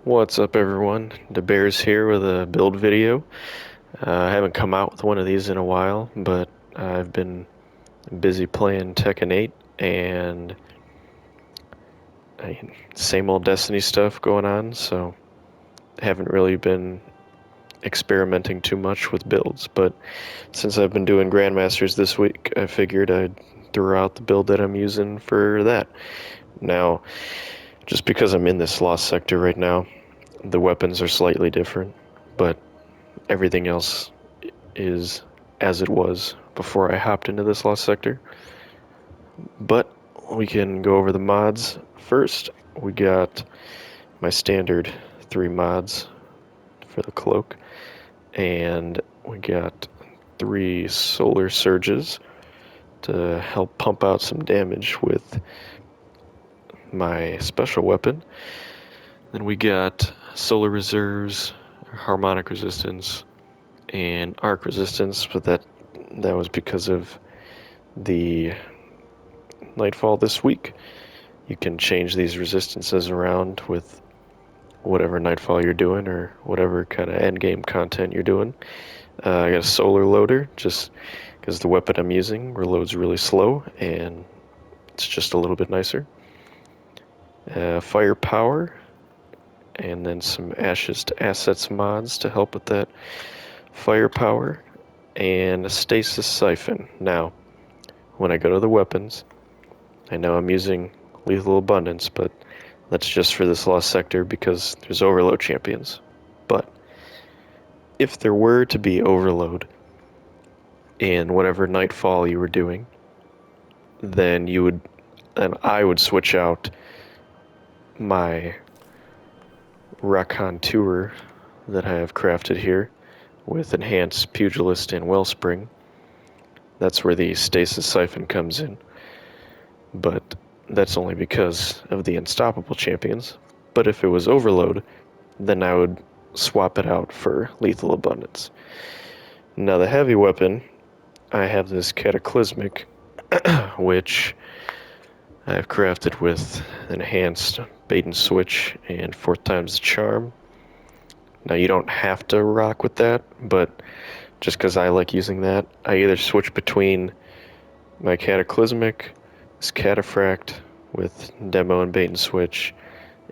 What's up, everyone? The Bears here with a build video. I haven't come out with one of these in a while, but I've been busy playing Tekken 8 and same old Destiny stuff going on, so haven't really been experimenting too much with builds. But since I've been doing Grandmasters this week, I figured I'd throw out the build that I'm using for that. Now, just because I'm in this lost sector right now, the weapons are slightly different, but everything else is as it was before I hopped into this lost sector. But we can go over the mods first. We got my standard 3 mods for the cloak, and we got 3 solar surges to help pump out some damage with my special weapon. Then we got solar reserves, harmonic resistance, and arc resistance, but that was because of the Nightfall this week. You can change these resistances around with whatever Nightfall you're doing or whatever kind of endgame content you're doing. I got a solar loader just because the weapon I'm using reloads really slow and it's just a little bit nicer. Firepower, and then some Ashes to Assets mods to help with that firepower, and a stasis siphon. Now, when I go to the weapons, I know I'm using lethal abundance, but that's just for this lost sector because there's overload champions. But if there were to be overload in whatever Nightfall you were doing, then I would switch out my Raconteur that I have crafted here with enhanced pugilist and wellspring. That's where the stasis siphon comes in. But that's only because of the unstoppable champions. But if it was overload, then I would swap it out for lethal abundance. Now the heavy weapon, I have this cataclysmic, which I've crafted with enhanced bait and switch and 4 times the charm. Now you don't have to rock with that, but just because I like using that, I either switch between my cataclysmic, this cataphract with demo and bait and switch,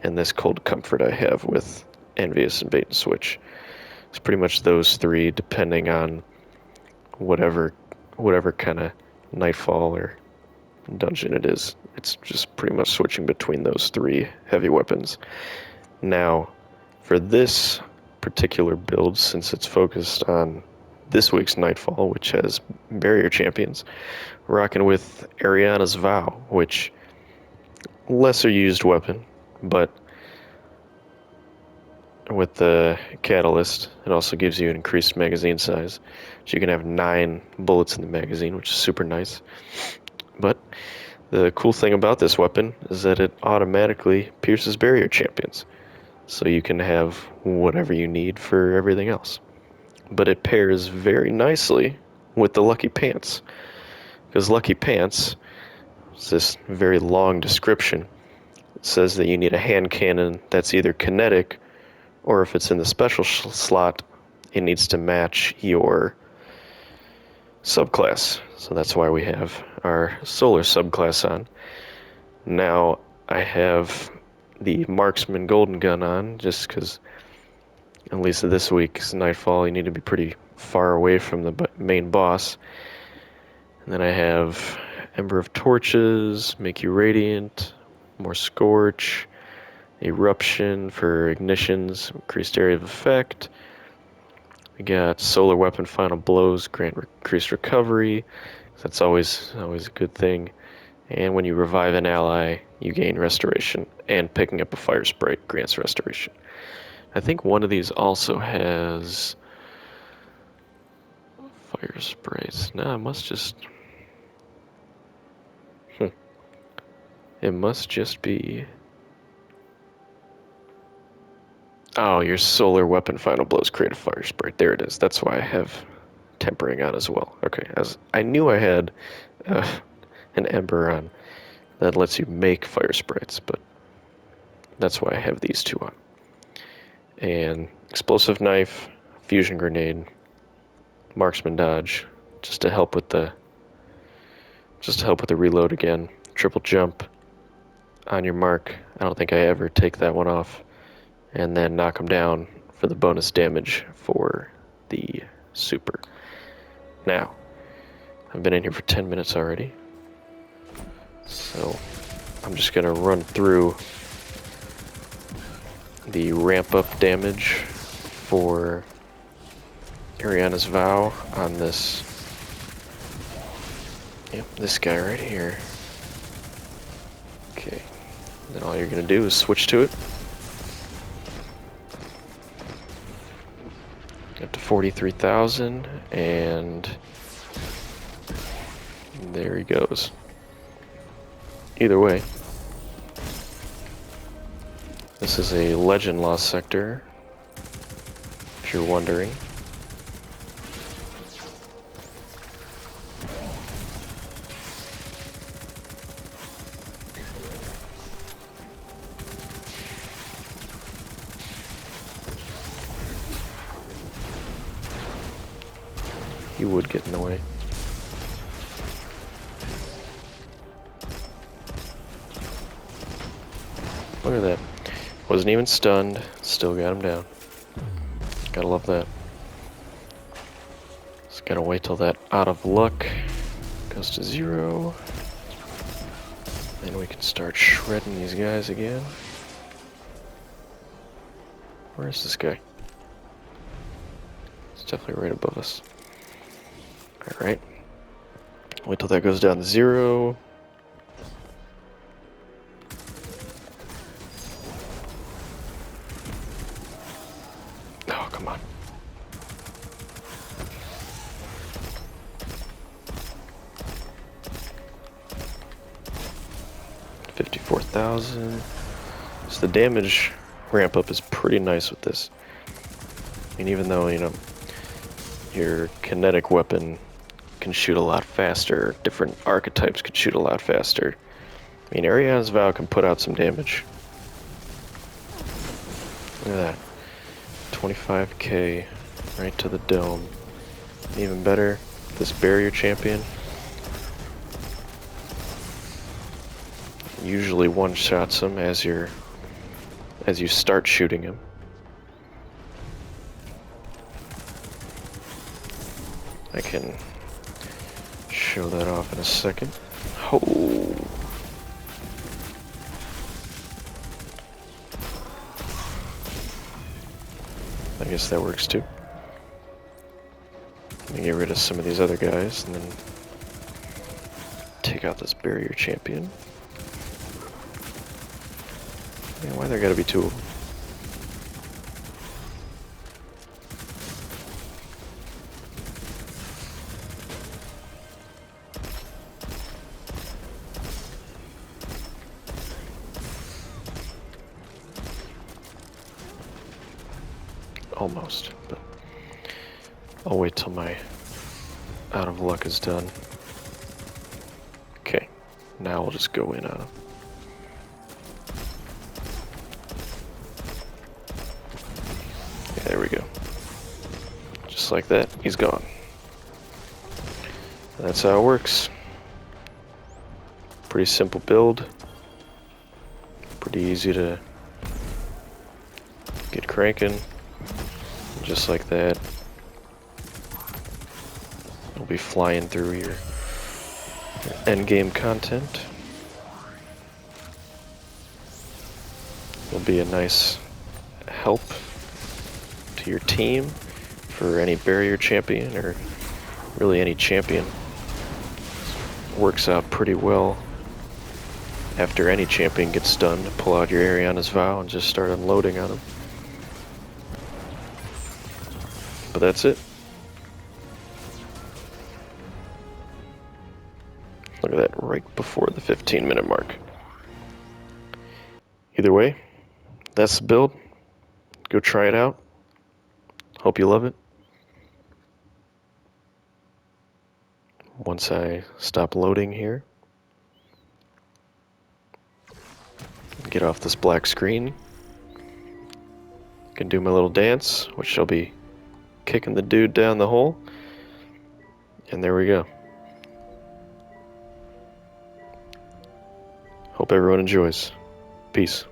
and this cold comfort I have with envious and bait and switch. It's pretty much those 3 depending on whatever kind of nightfall or dungeon it is. It's just pretty much switching between those 3 heavy weapons. Now, for this particular build, since it's focused on this week's Nightfall, which has barrier champions, rocking with Ariana's Vow, which lesser used weapon, but with the catalyst, it also gives you an increased magazine size. So you can have 9 bullets in the magazine, which is super nice. But the cool thing about this weapon is that it automatically pierces barrier champions. So you can have whatever you need for everything else. But it pairs very nicely with the Lucky Pants. Because Lucky Pants is this very long description. It says that you need a hand cannon that's either kinetic, or if it's in the special slot, it needs to match your subclass. So that's why we have our solar subclass on. Now I have the marksman golden gun on, just because at least this week's Nightfall you need to be pretty far away from the main boss. And then I have Ember of Torches, make you radiant, more Scorch, Eruption for ignitions, increased area of effect. We got Solar Weapon Final Blows, grant increased recovery. That's always a good thing. And when you revive an ally, you gain restoration. And picking up a fire sprite grants restoration. I think one of these also has fire sprites. No, it must just... It must just be... Oh, your solar weapon final blows create a fire sprite. There it is. That's why I have tempering on as well. Okay, as I knew I had an ember on that lets you make fire sprites, but that's why I have these 2 on. and explosive knife, fusion grenade, marksman dodge, just to help with the reload again. Triple jump on your mark. I don't think I ever take that one off. And then knock them down for the bonus damage for the super. Now, I've been in here for 10 minutes already, so I'm just gonna run through the ramp up damage for Ariana's Vow on this. Yep, this guy right here. Okay, then all you're gonna do is switch to it. Up to 43,000, and there he goes. Either way, this is a legend lost sector, if you're wondering. He would get in the way. Look at that. Wasn't even stunned, still got him down. Gotta love that. Just gotta wait till that out of luck goes to 0. Then we can start shredding these guys again. Where is this guy? It's definitely right above us. Alright. Wait till that goes down to 0. Oh, come on. $54,000. So the damage ramp up is pretty nice with this. I mean, even though, you know, your kinetic weapon can shoot a lot faster, different archetypes can shoot a lot faster. I mean, Ariana's Vow can put out some damage. Look at that. 25k right to the dome. Even better, this barrier champion usually one-shots him as you start shooting him. I can show that off in a second. Oh. I guess that works too. Let me get rid of some of these other guys and then take out this barrier champion. Man, why there gotta be 2 of them? Almost, but I'll wait till my out of luck is done. Okay, now we'll just go in on him. Yeah, there we go. Just like that, he's gone. That's how it works. Pretty simple build. Pretty easy to get cranking. Just like that. You'll be flying through your endgame content. Will be a nice help to your team for any barrier champion or really any champion. Works out pretty well after any champion gets stunned. Pull out your Ariana's Vow and just start unloading on them. But that's it. Look at that, right before the 15-minute mark. Either way, that's the build. Go try it out. Hope you love it. Once I stop loading here, get off this black screen, Can do my little dance, which shall be kicking the dude down the hole. And there we go. Hope everyone enjoys. Peace.